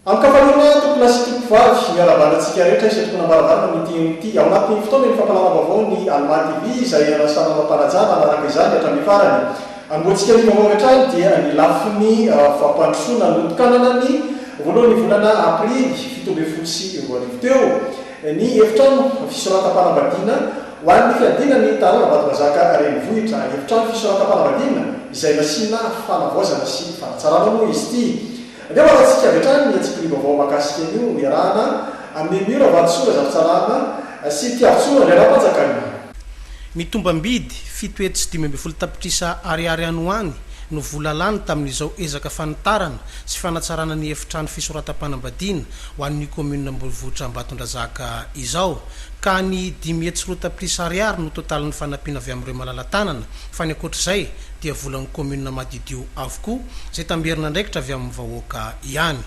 Amkafalona to plastique vavy miarabanatsika rehetra isetriko namaravarana mity ao anatin'ny fotoana ny fampalalam-baovao ny Alma TV izay anasana mampanajana anaraka izany hatramin'ny farany. Angoantsika ny vaovao hatrany dia ny lafiny fampandrosoana notokanana ny voalohan'ny volana aprily 7 teo ny efitrano fisoratam-panambadiana ho an'ny fiadiana ny tanàna Vatomazaka renivohitra. Efitrano fisoratam-panambadiana izay nasiana fanavaozana sy fanatsarana moa izy ity. Dia maratsika avy hatrany ny atsika ny vaovao mahakasika an'io miarahana amin'ny mira vatosoa zavitsarana sy tiavitsoa ny ara-panjakana. Mitombam-bidy 7.5 tapitrisa ariary any ho any no vola lany tamin'izao ezaka fanitarana sy fanatsarana ny efitrano fisoratam-panambadiana ho an'ny commune Ambonivohitra Ambatondrazaka izao, ka ny 10.3 tapitrisa ariary no totalin'ny fanampiana avy amin'ireo malala-tanana, fa ny ankoatr'izay dia volan'ny commune Madidio avokoa izay tamberina ndraikitra avy amin'ny vahoaka ihany.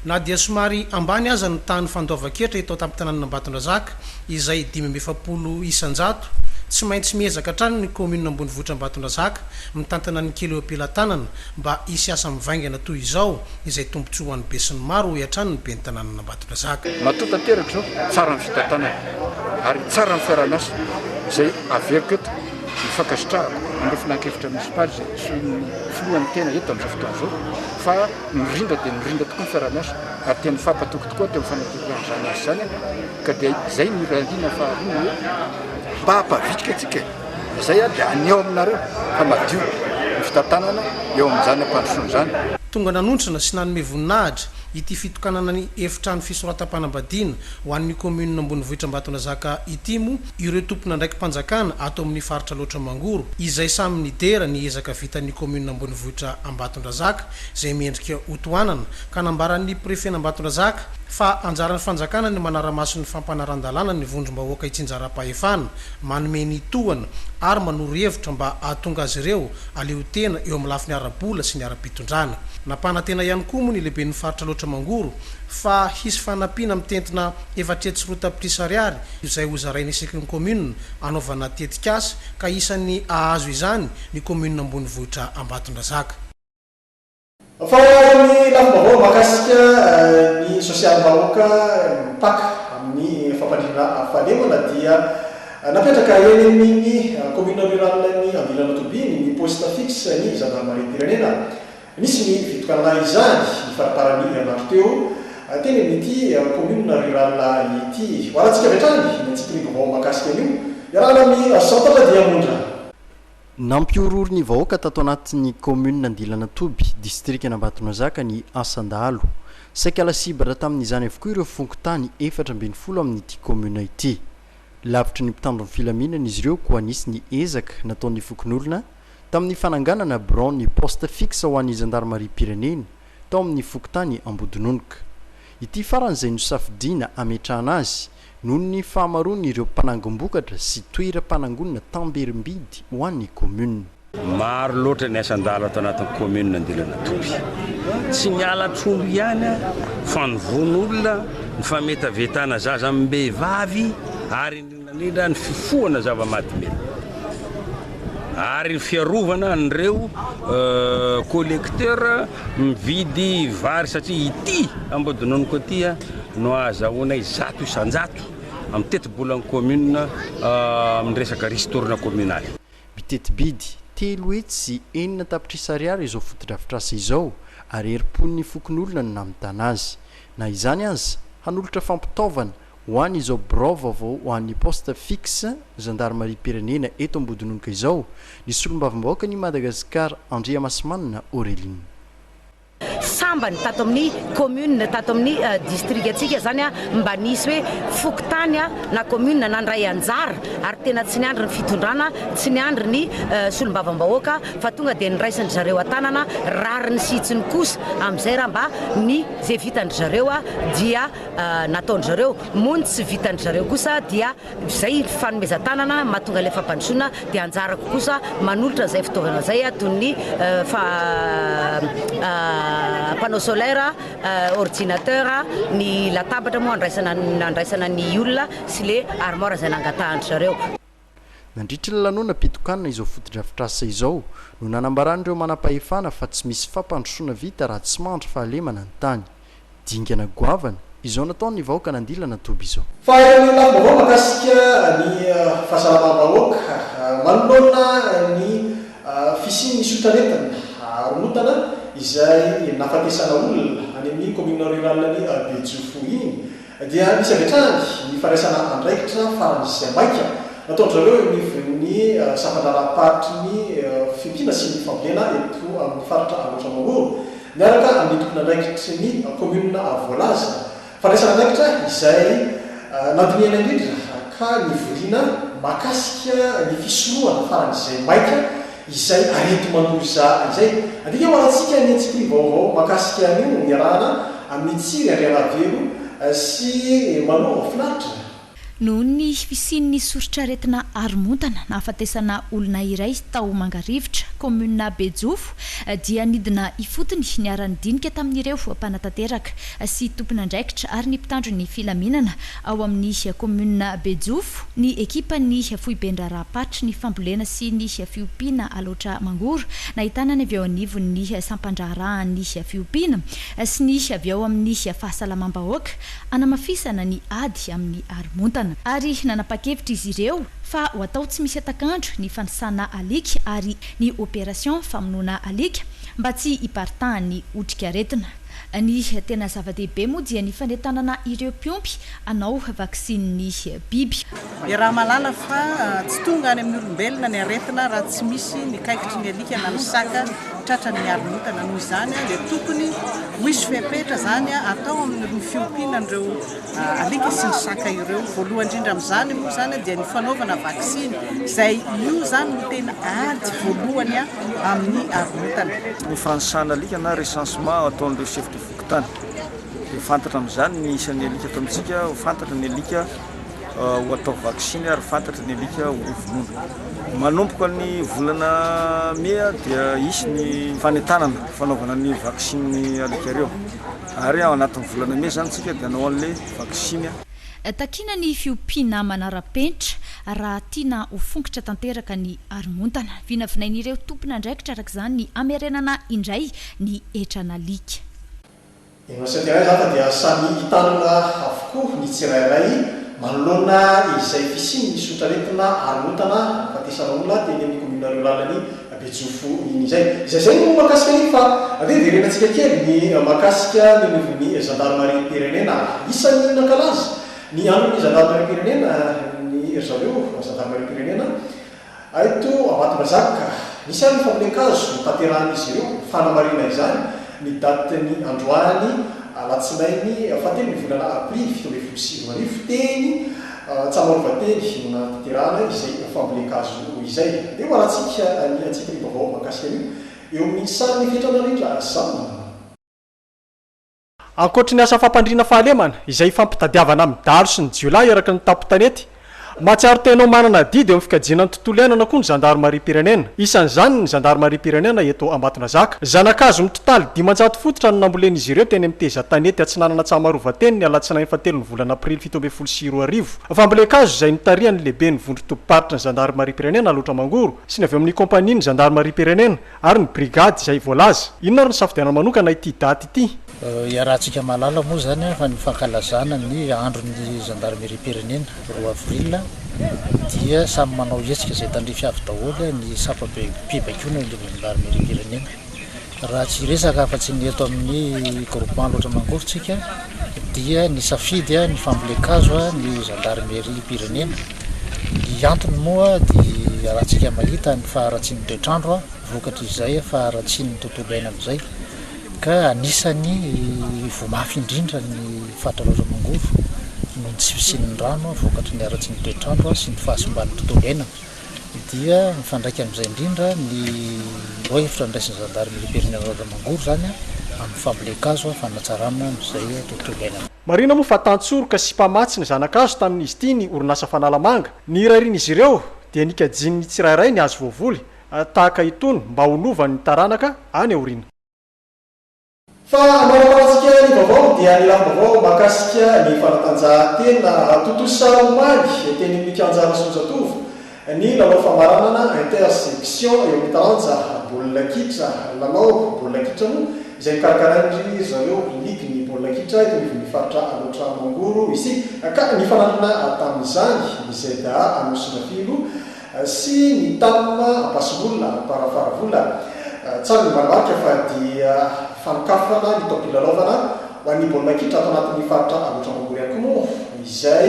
Na dia somary ambany aza ny tany fandoava-ketra eto tamin'ny tanàna Ambatondrazaka izay 570 isanjato, tsy maintsy miezaka hatrany ny commune Ambonivohitra Ambatondrazaka mitantana ny kely eo ampelantanana mba hisy asa mivaingana toy izao izay tombontsoa ho an'ny be sy ny maro hatrany ny ben'ny tanàna Ambatondrazaka. Matotanteraka zao tsara ny fitantanana ary tsara ny fiaraha-miasa izay averiko eto mifankasitrahako amin'ny finankevitra munisipaly zay filohan'ny tena eto amin'izao fotoana zao fa mirindra dia mirindra tokoa ny fiaraha-miasa ary tena mifampatoky tokoa teo mifanatokana izany asa zany ka dia izay ny raliana faharoa hoe mba hampavitrika atsika izay dia aneo aminareo fa madio ny fitantanana eo amin'izany ampandrosoana izany. Tonga nanontrana sy nanome voninahitra ity fitokanana ny efitrano fisoratam-panambadiana ho an'ny commune Ambonivohitra Ambatondrazaka ity moa ireo tompona ndraiky mpanjakana ato amin'ny faritra loatra mangoro izay samy nidera ny ezaka vitan'ny commune Ambonivohitra Ambatondrazaka izay miendrika hotoanana ka nambaran'ny prefet Ambatondrazaka fa anjaran'ny fanjakana ny manaramaso ny fampanaran-dalàna ny vondrom-bahoaka itsinjaram-pahefana manome ny tohana ary manoro hevitra mba ahatonga azy ireo aleo tena eo amin'ny lafiny ara-bola sy ny ara-pitondrana. Nampanantena ihany koa moa ny lehibe ny faritra loatra mangoro fa hisy fanampiana mitentina 7.3 tapitrisa ariary izay ho zarainy isaky ny commune anaovana tetikasa ka isan'ny ahazo izany ny commune Ambonivohitra Ambatondrazaka. Fa ny lafim-baovao mahakasika ny sosialim-bahoaka mipaka amin'ny fampandrina fahalemana dia napetraka eny amin'ny commune rurale ny Anvilana Tobiny ny poste fixe ny gendarmerie-pirenena. Nisy ny fitokanana izany ny faraparany andro teo teny amin'ity commune rurale ity. Ho aratsika avy hatrany ny atsika ny vaovao mahakasika an'io iarahana amin'ny Santatra Diamondra. Nampiorory ny vahoaka tato anatin'ny commune Andilana Toby, district Ambatondrazaka ny Asandalo. Saika lasibra tamin'izany avokoa ireo fonkotany 420 amin'ity commune ity. Lavitry ny mpitandro ny filaminana izy ireo koa nisy ny ezaka nataon'ny fokon'olona tamin'ny fananganana bron ny poste fixe ho an'ny gendarmerie-pirenena tao amin'ny fokontany Ambodinonoka. Ity faran'izay nosafidiana ametrahana azy noho ny fahamaroany ireo mpanangom-bokatra sy toeram-panangonana Tamberimbidy ho an'ny commune. Maro loatra ny asandalo ato anatin'ny commune Andilana Toby. Tsy miala trombo ihany fa nivon'olona ny fametavetana zaza am-behivavy ary indrindra ny fifohana zava-mahadomely ary ny fiarovana an'ireo collecteur mividy vary satria ity Ambodinonoka ity no azahoana 100 isanjato amin'ny teti-bolan'ny commune amin'ny resaka ristorana communale. Bitetibidy 3 sy 4 tapitrisa ariary izao fotodrafitrasa izao ary herim-pon'ny fokon'olona no namitana azy. Na izany aza hanolotra fampitaovana ho an'ny izao brao vaovao ho an'ny poste fixe gendarmerie-pirenena eto Ambodinonoka izao ny solombavam-bahoaka ny Madagasikara Andriamasinmanina Aureline. Sambany tato amin'ny commune tato amin'ny district atsika zany mba nisy hoe fokotany na commune nandray anjara ary tena tsy niandry ny fitondrana tsy niandry ny solombavam-bahoaka fa tonga dia niraisany zareo atanana rariny sitsiny kosa amin'izay raha mba ny zay vitany zareo dia nataony zareo mony tsy vitany zareo kosa dia zay fanomezan-tanana mahatonga ilay fampandrosoana dia anjarako kosa manolotra zay fitaovana zay toy ny panneau solaire, ordinateur, ny latabatra moa andraisana ny olona sy le armoire zay nangatahany zareo. Nandritra ny lanona-pitokanana izao fotodrafitrasa izao no nanambaran'ireo manam-pahefana fa tsy misy fampandrosoana vita raha tsy mandry fahalemana ny tany. dingana goavana izao nataony ny vahoaka nandilana toby izao fa ny lafim-baovao mahakasika ny fahasalamam-bahoaka manoloana ny fisian'ny sotraretina romotana izay nafatesana olona any amin'ny commune rurale ny Bejofo iny dia misy avetrany ny faraisana andraikitra faran'izay maika nataonry zareo ny safandrarapatry ny fimpina sy ny fambolena eto amin'ny faritra aloatra mangoro miaraka amin'ny tokony andraikitry ny commune Voalaza faraisana andraikitra izay nadiniana indrindra ka ny volina mahakasika ny fisorohana faran'izay maika izay arety mandoza izay andika hoaratsika ny antsika vaovao mahakasika an'io miarahana amin'ny tsiry arianavelo sy manao finaritra noho ny fisian'ny sorotraretina aromontana nahafatesana olona iray tao Mangarivitra commune Bejofo dia nidina ifotony ny aran'dinika tamin'ireo mpanatanteraka sy tompon'andraikitra ary ny mpitandro ny filaminana ao amin'ny commune Bejofo ny ekipan'ny Fohibendrarapatry ny fambolena sy ny fiompiana aloatra mangoro nahitana ny avy ao anivon'ny sampandraharahan'ny fiompiana sy ny avy ao amin'ny fahasalamam-bahoaka anamafisana ny ady amin'ny aromontana ary nanapa-kevitra izy ireo fa ho atao tsy misy atakandro ny fanasana alika ary ny opération famonoana alika mba tsy hiparitahan'ny otrika aretina ny tena zava-dehibe moa dia ny fanetanana ireo mpiompy anao vaksin'ny biby raha malala fa tsy tonga any amin'ny olombelona ny aretina raha tsy misy ny kaikitry ny alika na ny saka tratra ny aromontana noho izany dia tokony misy fepetra zany atao amin'ny fiompiana an'ireo alika sy ny saka ireo voalohany indrindra amin'izany moa zany dia ny fanaovana vaksiny izay io zany no tena ady voalohany amin'ny aromontana ny fanosana alika na recensement ataon'ireo chef de fokotany dia fantatra amin'izany ny isan'ny alika ato amintsika ho fantatra ny alika ho atao vaksiny ary fantatra ny alika ho vonoina manomboka ny volana mea dia isy ny fanetanana fanaovana ny vaksiny alika ireo ary ao anatin'ny volana mea zany tsika dia anao an'le vaksiny takina ny fiompiana manara-penitra raha tiana ho fongotra tanteraka ny aromontana vinavinain'ireo tompon'andraikitra araka izany ny amerenana indray ny etranalika Inosatiray zata dia samy hitanana avokoa ny tsirairay manoloana izay fisian'ny sotraretina aromontana fatesana olona teny amin'ny commune rurale ny Bejofo iny izay no mahakasika iny fa verenantsika kely ny mahakasika ny nivon'ny gendarmerie pirenena isan'ny nankalaza ny andron'ny gendarmerie pirenena ny zareo gendarmerie pirenena eto Ambatondrazaka misy ary ny fambolekazo tanteran'izy ireo fanamarina izany ny daty-ny androany alatsinainy fatelo ny volana aprily 2024 teny tsamoarovateny na tanterana izay fambolekazo izay dia hoaratsika ny antsika ny vaovao mahakasika io eo amin'ny sariny fietranarindra zany ankoatra ny asa fampandriana fahalemana izay fampitadiavana amin'ny dalo sy ny jiolay araka ny tapo-tanety matsiaro tenao manana didy eo amin'ny fikajinan'ny tontolo iainana koa ny gendarmerie pirenena isan'izany ny gendarmerie pirenena eto Ambatondrazaka zanakazo mitotaly 500 fototra no nambolen'izy ireo teny amin'ny teza tanety atsinanana tsamarovateny ny alatsinainy fatelo ny volana aprily 2024 fambolekazo izay nitarihan'ny lehibe ny vondro topoparitra ny gendarmerie pirenena aloatra mangoro sy ny avy amin'ny compagnie ny gendarmerie pirenena ary ny brigady izay Voalaza inona ry ny safidiana manokana ity daty ity iarahantsika malala moa zany fa ny fankalazana ny andron'ny gendarmerie pirenena 2 avril dia samy manao hetsika izay tandrify avy daholo ny sapapibaikona ny gendarmerie pirenena raha tsy resaka fa tsy ny eto amin'ny groupement loatra mangorontsika dia ny safidy ny fambolekazo ny gendarmerie pirenena ny antony moa dia rahantsika mahita ny faharatsian'ny toetrandro vokatra izay faharatsian'ny tontolo iainana amin'izay ka anisany vomafy indrindra ny fatra loatra mangoro no tsy fisian'ny rano vokatra ny aratsian'ny toetrandro sy ny fahasomban'ny tontolo iainana dia mifandraika amin'izay indrindra ny hevitra ndraisin'ny gendarmerie pirenena loatra mangoro zany amin'ny fambolekazo fanatsarana amin'izay tontolo iainana marina moa fa tantsoroka sy mpamatsy ny zanakazo tamin'izy ity ny orinasa fanalamanga ny irarian'izy ireo dia nikajin'ny tsirairay ny azo voavoly tahaka itony mba holovany taranaka any aoriana fa manaparatsika ny vaovao dia ny lafim-baovao mahakasika ny fanatanjahantena totosa omaly teny amin'ny kianjara sonjatovo ny lalao famaranana intersection eo amin'ny taranja baolina kitra lalao baolina kitra moa izay mikarakaraindry zareo ligue ny baolina baolina kitra eto nifaritra aloatra mangoro izy ka nifanarana tamin'izany izay anosina filo sy ny tamma ampasimbolona parafaravola tsara ny manamarika fa dia fanokafana ny tompilalaovana ho an'ny baolina kitra ato anatin'ny faritra aloatra mangoro ihany koa moa izay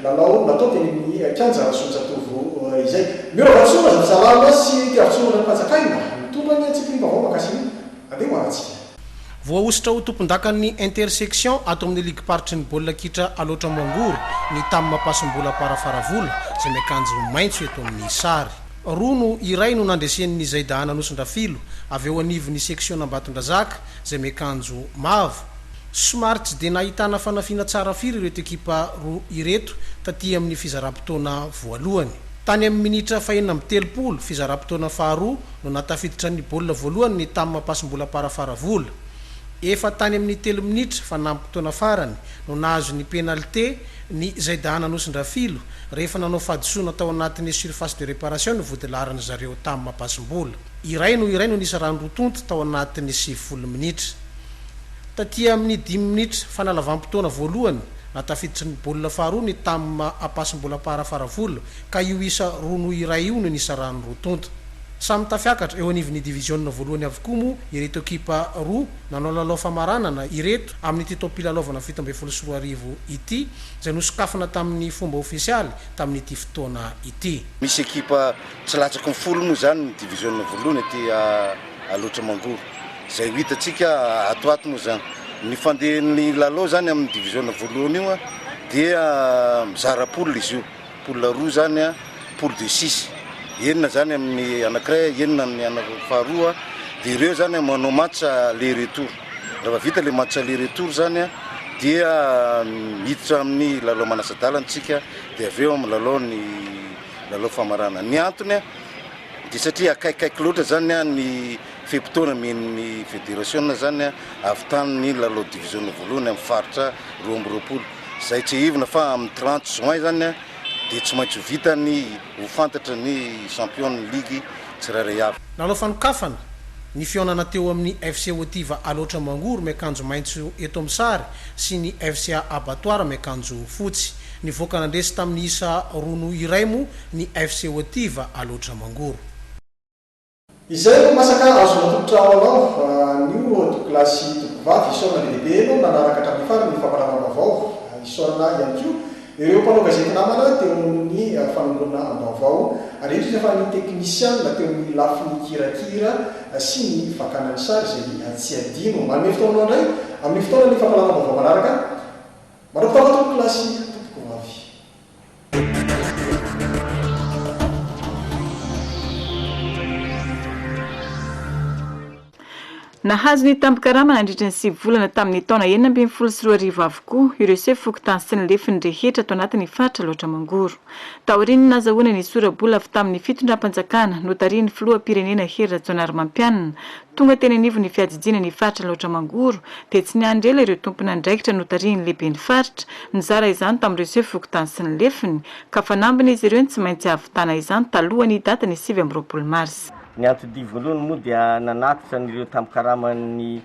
lalao natao teny amin'ny kanja sonjatovo izay mirovatsora za salama sy tiavitsonana ny fanjakaina mitondra ny antsikrivavao makasiny andeha hoanatsika voaositra ho tompon-dakan'ny intersection ato amin'ny ligue paritry ny baolina kitra aloatra mangoro ny tamin'ny mampasim-bola parafaravola izay miakanjo maintso eto amin'ny sary rono iray no nandresen'ny zaidahana nosondrafilo avy eo anivon'ny section nambatondrazaka izay miakanjo mavo somary tsy dia nahitana fanafiana tsara firy ireto ekipa roa ireto taty amin'ny fizaram-potoana voalohany tany amin'ny minitra fahenina amby telopolo fizaram-potoana faharoa no natafiditra ny baolina voalohany ny tamin'ny mampasim-bola parafaravola efa tany amin'ny 3 minitra fa nampitoana farany no nahazo ny pénalité ny zaidahana nosondrafilo rehefa nanao fahadisoana tao anatin'ny surface de réparation ny vodilarany zareo tamin'ny mampasim-bola iray no nisy rano rotonto tao anatin'ny 90 minitra taty amin'ny 10 minitra fanalavam-potoana voalohany natafiditra ny baolina faharoa ny tamin'ny ampasim-bola parafaravola ka io isa rono iray io no nisy rano rotonto samy tafiakatra eo anivon'ny division voalohany avokoa moa ireto ekipa roa nanao lalao famaranana ireto amin'ny ty tompilalaovana 17 ity izay nosokafana tamin'ny fomba ofisialy tamin'ity fotoana ity misy ekipa tsy latsaky ny folo moa zany ny division voalohany ty aloatra mangoro zay hitatsika atoato moa zany ny fandehan'ny lalao zany amin'ny division voalohany io dia mizara poule izy io poule roa zany poule de 6 enina zany amin'ny anankiray enina amin'ny faharoa dia ireo zany manao match aller retour rehefa vita le match aller retour zany dia miditra amin'ny lalao manasadalanatsika dia avy eo amin'ny lalao famarana ny antony dia satria akaikaiky loatra zany ny fepitoana men'ny fédération zany avy tany ny lalao division voalohany amin'ny faritra 20 zay tsy hivina fa amin'ny 30 juin zany dia tsy maintsy vitany ho fantatra ny champion ligue tsirairay avy lalao fanokafana ny fionana teo amin'ny FC Otiva aloatra mangoro miakanjo maintso eto amin'ny sary sy ny FCA abattoir miakanjo fotsy ny voaka nandresy tamin'ny isa rono iray mo ny FC Otiva aloatra mangoro izay no masaka azo natolotra ao nio tokilasy tokovavy isorana lehibe no nanaraka hatramin'ny farany ny famparana vaovao isorana ihany koa ireo mpanao gazety namana teo amin'ny fanongorona am-baovao ary indrindra fa ny technicien teo amin'ny lafiny kirakira sy ny fakanany sary izay tsy adino manome fotoana indray amin'ny fotoana ny fampalana vaovao manaraka manao fitaova tokilasy tokovavy nahazo ny tampikarama nandritra ny 9 volana tamin'ny taona 1974 avokoa ireo se fokotany sy ny lefiny rehetra tao anatin'ny faritra loatra mangoro taoriny nazahoana ny sorabola avy tamin'ny fitondram-panjakana notarian'ny filoham-pirenena Hery Rajaonarimampianina tonga teny anivon'ny fiajijiana ny faritra loatra mangoro dia tsy niandrela ireo tompona andraikitra notarian'ny lehibe ny faritra nizara izany tamin'ireo se fokotany sy ny lefiny ka fanambina izy ireo tsy maintsy havitana izany talohany data ny 7 mars ny antody voalohany moa dia nanatitra n'ireo tampikarama-ny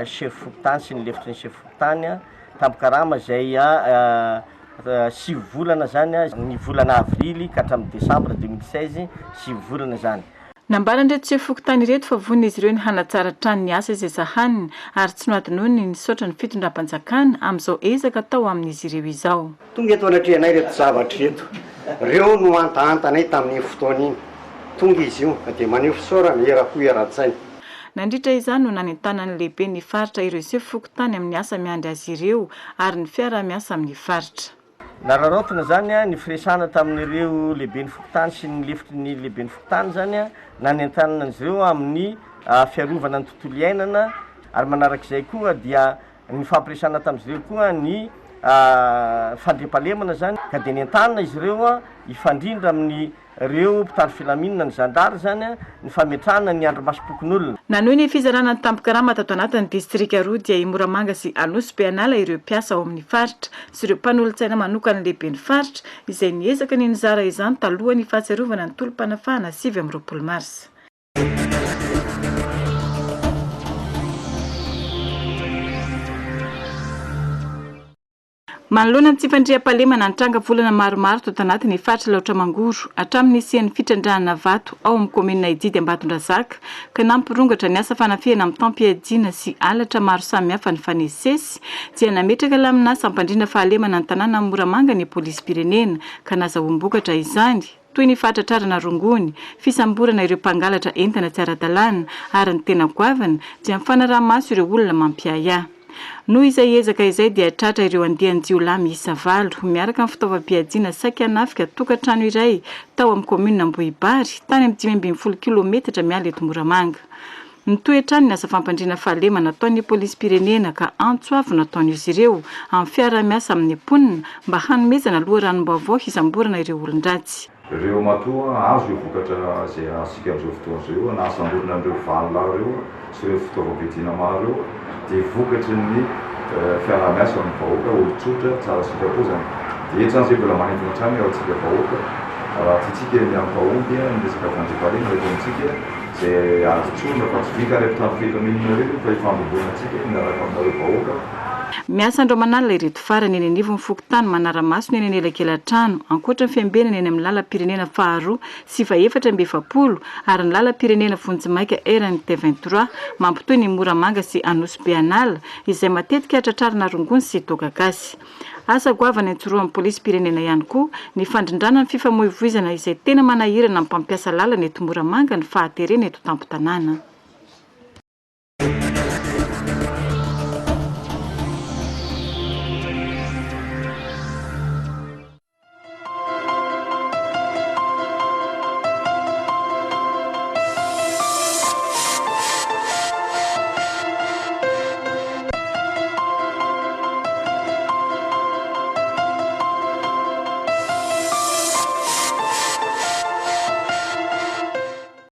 chef fokotany sy ny lefitry ny chef fokotany tampikarama zay 6 volana zany ny volana avrily ka hatramin'ny décembre 2016 6 volana zany nambaran'ireto chef fokotany ireto fa vonina izy ireo ny hanatsara trano ny asa izay zahaniny ary tsy noadinoany nisaotra ny fitondram-panjakana amin'izao ezaka tao amin'izy ireo izao tonga eto anatrehanay reto zavatra reto reo no antaantanay tamin'ny fotoana iny tonga izy io dia maneho fisaorana erakoa era-tsaina nandritra izany no nanentanany lehibe ny faritra ireo se fokotany amin'ny asa miandry azy ireo ary ny fiara-miasa amin'ny faritra nararotana zany ny firesana tamin'ireo lehibe ny fokotany sy ny lefitry ny lehibe ny fokotany zany nanentanana izy ireo amin'ny fiarovana ny tontolo iainana ary manarak'izay koa dia ny fampiresana tamin'izy ireo koa ny fandriampalemana zany ka dia nentanana izy ireo ifandrindra amin'ny reo mpitandro filaminana ny zandary zany ny fametrahana ny andromasom-pokon'olona nanohy ny fizarana ny tampikarama tato anatin'ny distrika roa dia imoramanga sy anosy be anala ireo mpiasa ao amin'ny faritra sy ireo mpanolo-tsaina manokana lehibe ny faritra izay niezaka ny nizara izany taloha ny fahatsiarovana ny tolom-panafahana 7 mars Manoloana ny tsy fandriam-pahalemana ny tranga volana maromaro to tanaty ny faritra laotra mangoro hatramin'ny isian'ny fitrandrahana vato ao amin'ny komina Ididy Ambatondrazaka ka nampirongatra ny asa fanafihana amin'ny tampiadina sy alatra maro samihafa ny fanesesy dia nametraka lamina sampandrina fahalemana ny tanàna Moramanga ny polisy pirenena ka nazahoam-bokatra izany toy ny fahatratrarana rongony fisamborana ireo mpangalatra entana tsy ara-dalàna ary ny tena goavana dia mifanaraha-maso ireo olona mampiaya. No izay ezaka izay dia tratra ireo andian-jiolahy miisa 8 miaraka amin'ny fitaovam-piadiana saika anafika tokantrano iray tao amin'ny komina Ambohibary tany amin'ny 520 kilometatra miala eto Moramanga. Ny toetrany ny asa fampandrina fahalemana nataon'ny polisy pirenena ka antsoavo nataon'izy ireo amin'ny fiara-miasa amin'ny mponina mba hanomezana loharanom-baovao hisamborana ireo olon-dratsy. Ireo matoa azo vokatra izay asika amin'izao fotoana izao na asamborana ireo valolahy ireo sy ireo fitaovam-piadiana maro ireo dia vokatry ny fiara-miasa amin'ny vahoaka olo-tsotra tsara sitrapozana dia etrany mbola manentona hatrany ao antsika vahoaka raha tiantsika amin'ny vahoaka ny resaka fandriam-pahalemana eto amintsika izay azotsorina fa tsy vikarepotra fefaminina ireo fa ifambolona antsika miaraka aminareo vahoaka. Miasa andro manalina ireto farany eny anivon'ny fokotany manara-maso ny eny anelakelan-trano ankoatra ny fiambenana eny amin'ny lalam-pirenena faharoa sy faefatra amby efapolo ary ny lalam-pirenena Vonjimaika RNT23 mampitoy ny Moramanga sy Anosy-Beanala izay matetika hatratrarana rongony sy toaka gasy. Asa goavana antsoroan'ny polisy pirenena ihany koa ny fandrindrana ny fifamoivoizana izay tena manahirana amin'ny mpampiasa lalana eto Moramanga ny fahaterena eto Tampotanàna.